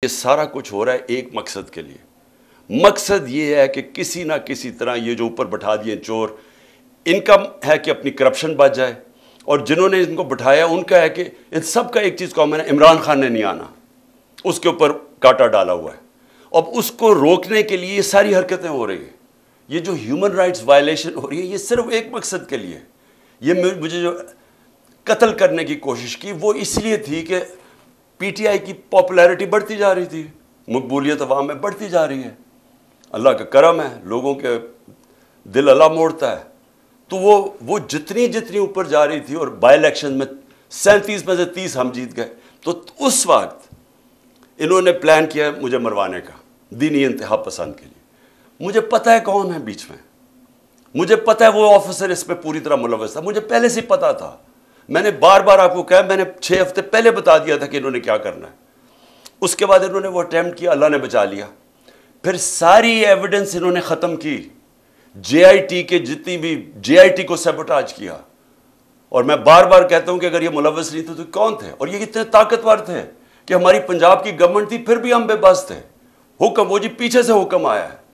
یہ سارا کچھ ہو رہا ہے ایک مقصد کے لیے۔ مقصد یہ ہے کہ کسی نہ کسی طرح یہ جو اوپر بٹھا دیے چور، ان کا ہے کہ اپنی کرپشن بچ جائے، اور جنہوں نے ان کو بٹھایا ان کا ہے کہ ان سب کا ایک چیز کامن ہے، عمران خان نے نہیں آنا، اس کے اوپر کاٹا ڈالا ہوا ہے۔ اب اس کو روکنے کے لیے یہ ساری حرکتیں ہو رہی ہیں، یہ جو ہیومن رائٹس وائلیشن ہو رہی ہے، یہ صرف ایک مقصد کے لیے۔ یہ مجھے جو قتل کرنے کی کوشش کی وہ اس لیے تھی کہ پی ٹی آئی کی پاپولیرٹی بڑھتی جا رہی تھی، مقبولیت عوام میں بڑھتی جا رہی ہے، اللہ کا کرم ہے، لوگوں کے دل اللہ موڑتا ہے، تو وہ جتنی اوپر جا رہی تھی، اور بائی الیکشن میں 37 میں سے 30 ہم جیت گئے، تو اس وقت انہوں نے پلان کیا مجھے مروانے کا، دینی انتہا پسند کے لیے۔ مجھے پتہ ہے کون ہے بیچ میں، مجھے پتہ ہے وہ آفیسر اس پہ پوری طرح ملوث تھا، مجھے پہلے سے پتہ تھا، میں نے بار بار آپ کو کہا، میں نے 6 ہفتے پہلے بتا دیا تھا کہ انہوں نے کیا کرنا ہے۔ اس کے بعد انہوں نے وہ اٹیمپٹ کیا، اللہ نے بچا لیا۔ پھر ساری ایویڈنس انہوں نے ختم کی، جے آئی ٹی کے جتنی بھی جے آئی ٹی کو سیبوٹاج کیا، اور میں بار بار کہتا ہوں کہ اگر یہ ملوث نہیں تھے تو کون تھے؟ اور یہ اتنے طاقتور تھے کہ ہماری پنجاب کی گورنمنٹ تھی پھر بھی ہم بے بس تھے، حکم وہ جی پیچھے سے حکم آیا ہے۔